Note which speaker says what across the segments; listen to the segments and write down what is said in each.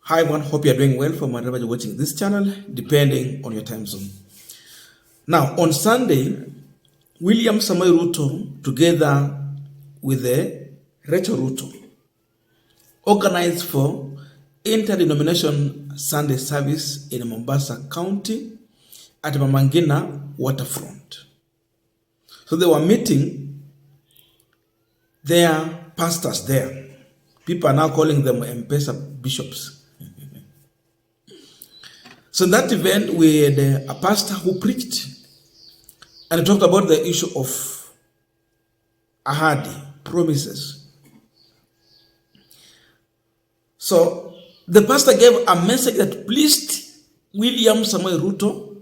Speaker 1: Hi everyone, hope you are doing well from wherever you're watching this channel, depending on your time zone. Now, on Sunday, William Samoei Ruto, together with Rachel Ruto, organized for interdenomination Sunday service in Mombasa County at Mama Ngina waterfront. So they were meeting their pastors there. People are now calling them M-Pesa bishops. So in that event, we had a pastor who preached and he talked about the issue of ahadi, promises. So the pastor gave a message that pleased William Samoei Ruto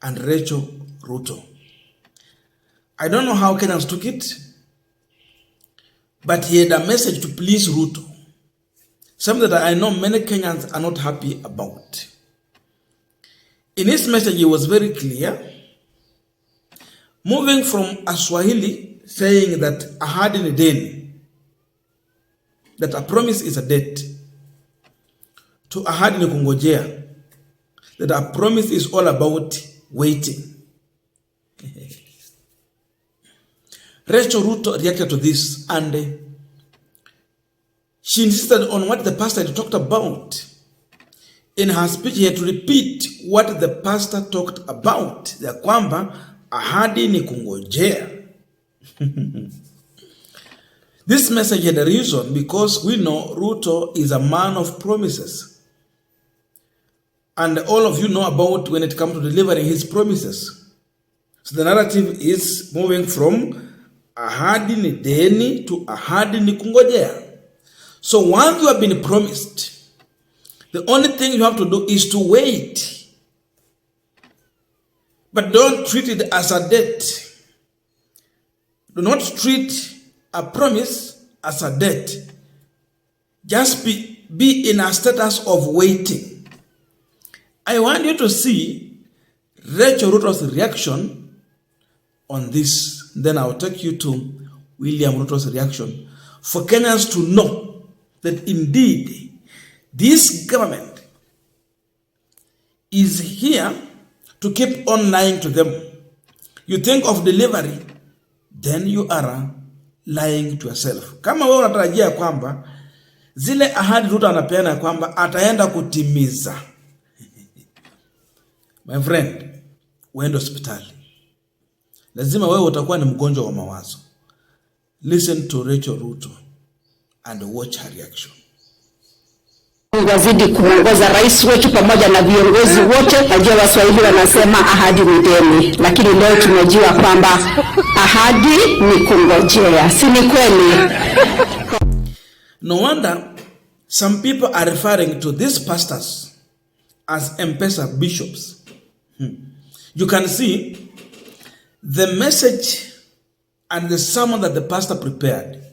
Speaker 1: and Rachel Ruto. I don't know how Kenyans took it, but he had a message to please Ruto. Something that I know many Kenyans are not happy about. In his message, he was very clear, moving from a Swahili saying that ahadi ni deni, that a promise is a debt, to ahadi ni kungojea, that a promise is all about waiting. Rachel Ruto reacted to this and she insisted on what the pastor had talked about. In her speech, he had to repeat what the pastor talked about. Ya kwamba ahadi ni kungojea. This message had a reason because we know Ruto is a man of promises. And all of you know about when it comes to delivering his promises. So the narrative is moving from ahadi ni deni to ahadi ni kungojea. So once you have been promised, the only thing you have to do is to wait. But don't treat it as a debt. Do not treat a promise as a debt. Just be in a status of waiting. I want you to see Rachel Ruto's reaction on this. Then I'll take you to William Ruto's reaction for Kenyans to know that indeed this government is here to keep on lying to them. You think of delivery, then you are lying to yourself. Kama wewe unatarajia kwamba zile ahadi Ruto anapeana kwamba ataenda kutimiza, my friend, uende hospitali. Lazima wewe utakuwa ni mgonjwa wa mawazo. Listen to Rachel Ruto and watch her reaction.
Speaker 2: Wazidi kuongoza rais wetu pamoja na viongozi wote. Najua Waswahili wanasema ahadi ni deni, lakini leo tumejua kwamba ahadi ni kungojea. Si ni kweli?
Speaker 1: No wonder some people are referring to these pastors as M-Pesa bishops. You can see the message and the sermon that the pastor prepared.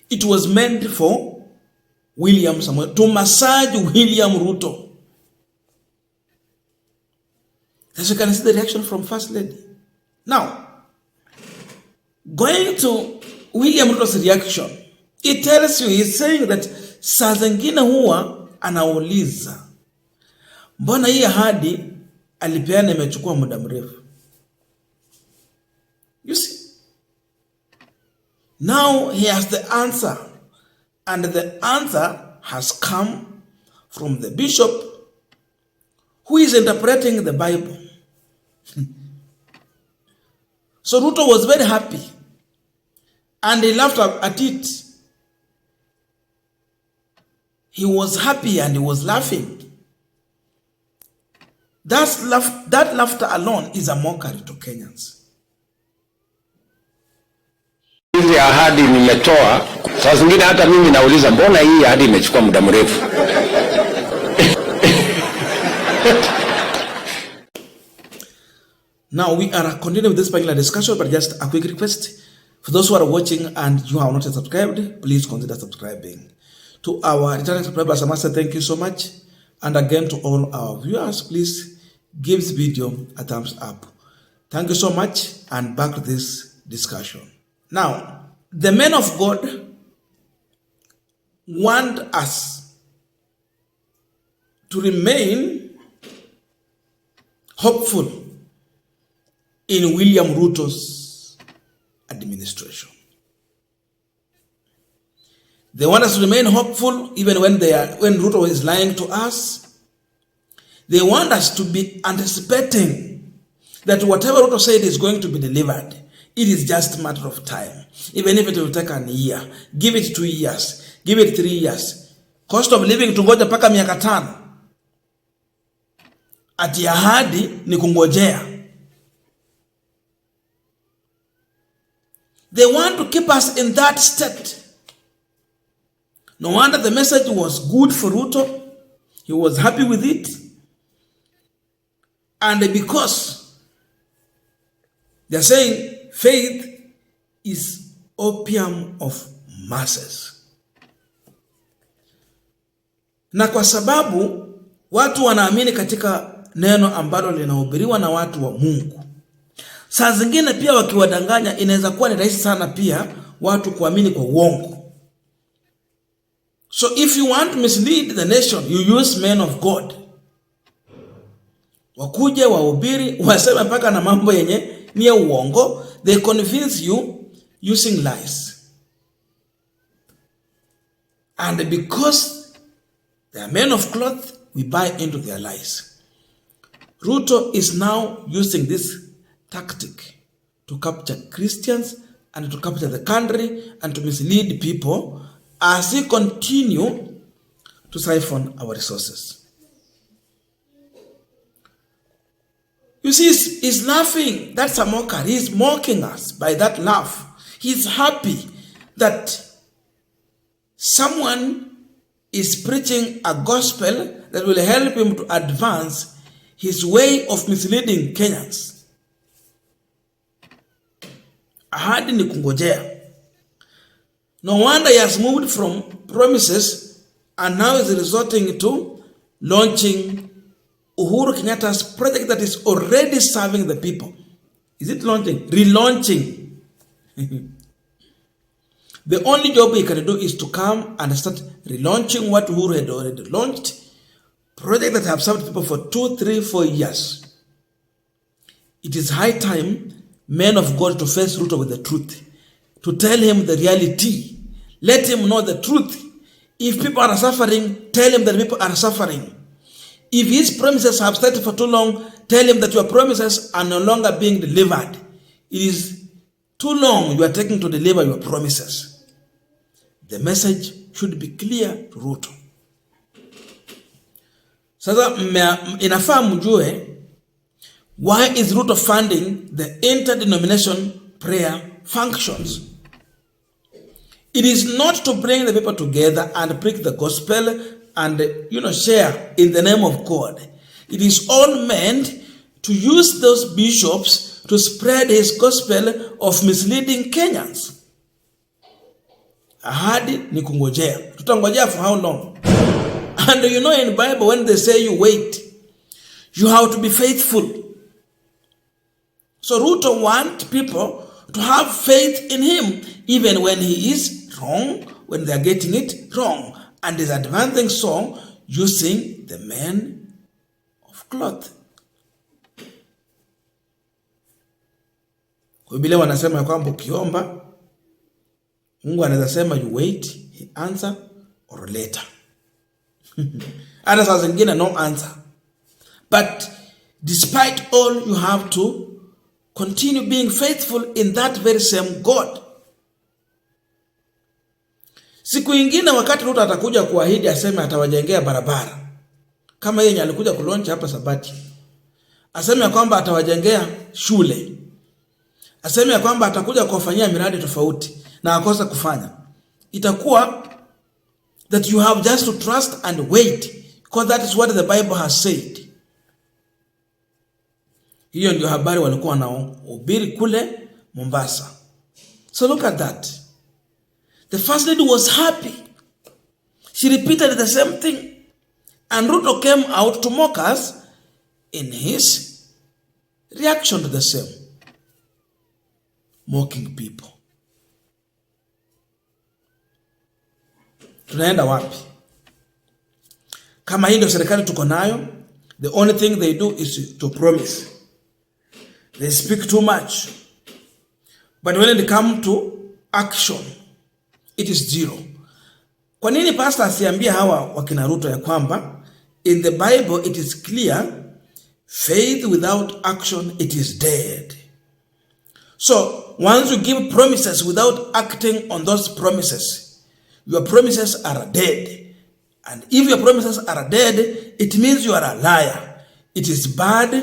Speaker 1: It was meant for William Samoei, to massage William Ruto. As you can see the reaction from First Lady. Now, going to William Ruto's reaction, it tells you, he's saying that saa zingine huwa anauliza, mbona hii ahadi alipeana imechukua muda mrefu? You see? Now he has the answer. And the answer has come from the bishop who is interpreting the Bible. So Ruto was very happy and he laughed at it. He was happy and he was laughing. That laughter alone is a mockery to Kenyans.
Speaker 3: Hizi ahadi nimetoa, saa zingine hata mimi nauliza mbona hii ahadi imechukua muda mrefu.
Speaker 1: Now we are continuing with this particular discussion, but just a quick request. For those who are watching and you have not yet subscribed, please consider subscribing. To our returning subscribers, I must say thank you so much. And again to all our viewers, please give this video a thumbs up. Thank you so much, and back to this discussion. Now, the men of God want us to remain hopeful in William Ruto's administration. They want us to remain hopeful even when Ruto is lying to us. They want us to be anticipating that whatever Ruto said is going to be delivered. It is just a matter of time. Even if it will take a year, give it 2 years, give it 3 years. Cost of living tungoja paka miaka 5. Ati ahadi ni kungojea. They want to keep us in that state. No wonder the message was good for Ruto. He was happy with it. And because they're saying faith is opium of masses. Na kwa sababu watu wanaamini katika neno ambalo linahubiriwa na watu wa Mungu, saa zingine pia wakiwadanganya inaweza kuwa ni rahisi sana pia watu kuamini kwa uongo. So if you want to mislead the nation, you use men of God. Wakuje wahubiri, waseme mpaka na mambo yenye ni ya uongo. They convince you using lies. And because they are men of cloth, we buy into their lies. Ruto is now using this tactic to capture Christians and to capture the country and to mislead people as he continue to siphon our resources. You see, he's laughing. That's a mockery. He's mocking us by that laugh. He's happy that someone is preaching a gospel that will help him to advance his way of misleading Kenyans. Ahadi ni kungojea. No wonder he has moved from promises and now is resorting to launching Uhuru Kenyatta's project that is already serving the people. Is it launching? Relaunching. The only job he can do is to come and start relaunching what Uhuru had already launched. Projects that have served people for 2, 3, 4 years. It is high time men of God to face Ruto with the truth. To tell him the reality. Let him know the truth. If people are suffering, tell him that people are suffering. If his promises have stayed for too long, tell him that your promises are no longer being delivered. It is too long you are taking to deliver your promises. The message should be clear to Ruto. Sasa inafaa mjue, why is Ruto funding the interdenomination prayer functions? It is not to bring the people together and preach the gospel and share in the name of God. It is all meant to use those bishops to spread his gospel of misleading Kenyans. Ahadi ni kungojea. Tutangojea for how long? And in Bible when they say you wait, you have to be faithful. So Ruto wants people to have faith in him even when he is wrong, when they are getting it wrong, and is advancing so using the men of cloth. Kwa Biblia wanasema kwamba ukiomba Mungu anaweza sema you wait, he answer or later. Hata saa zingine no answer. But despite all, you have to continue being faithful in that very same God. Siku ingine wakati Ruto atakuja kuahidi aseme atawajengea barabara. Kama yeye alikuja kuloncha hapa Sabati. Aseme kwamba atawajengea shule. Aseme kwamba atakuja kuwafanyia miradi tofauti na akosa kufanya. Itakuwa that you have just to trust and wait, because that is what the Bible has said. Hiyo ndio habari walikuwa wanahubiri kule Mombasa. So look at that. The first lady was happy. She repeated the same thing. And Ruto came out to mock us in his reaction to the same. Mocking people. Tunaenda wapi? Kama hii ndio serikali tuko nayo, the only thing they do is to promise. They speak too much. But when it comes to action, it is zero. Kwa nini pastor asiambia hawa wakina Ruto ya kwamba in the Bible it is clear, faith without action it is dead. So once you give promises without acting on those promises, your promises are dead. And if your promises are dead, it means you are a liar. It is bad.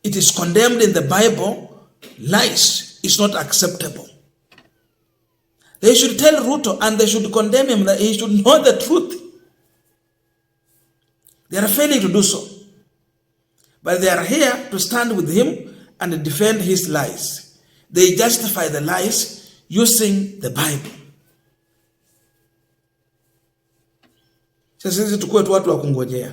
Speaker 1: It is condemned in the Bible. Lies is not acceptable. They should tell Ruto and they should condemn him that he should know the truth. They are failing to do so. But they are here to stand with him and defend his lies. They justify the lies using the Bible. Sisi tukue tu watu wa kungojea.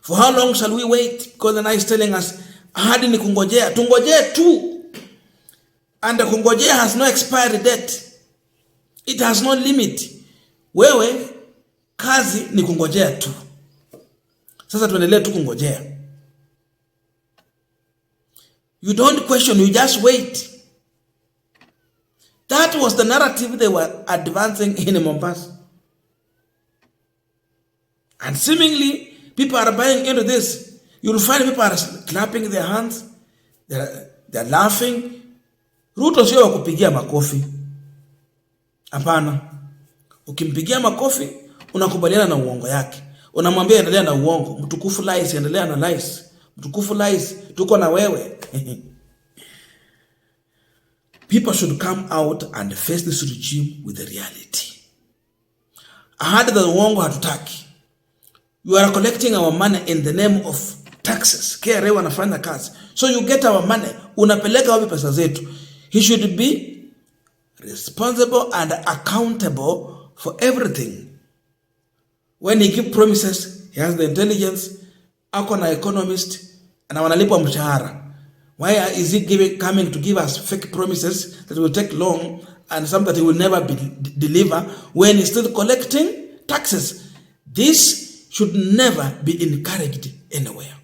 Speaker 1: For how long shall we wait? Because the night is telling us, ahadi ni kungojea. Tungojee tu. And the kungojea has no expiry date. It has no limit. Wewe, kazi ni kungojea tu. Sasa tuendelee tu kungojea. You don't question, you just wait. That was the narrative they were advancing in Mombasa. And seemingly, people are buying into this. You'll find people are clapping their hands. They're laughing. Ruto sio wa kupigia makofi. Hapana. Ukimpigia makofi, unakubaliana na uongo yake. Unamwambia endelea na uongo. Mtukufu lies, endelea na lies. Mtukufu lies, tuko na wewe. People should come out and face this regime with the reality. Ahadi za uongo hatutaki. You are collecting our money in the name of taxes. KRA wanafanya kazi. So you get our money. Unapeleka wapi pesa zetu? He should be responsible and accountable for everything. When he gives promises, he has the intelligence, ako na economist, na wanalipwa mshahara. Why is he coming to give us fake promises that will take long and some that he will never deliver when he's still collecting taxes? This should never be encouraged anywhere.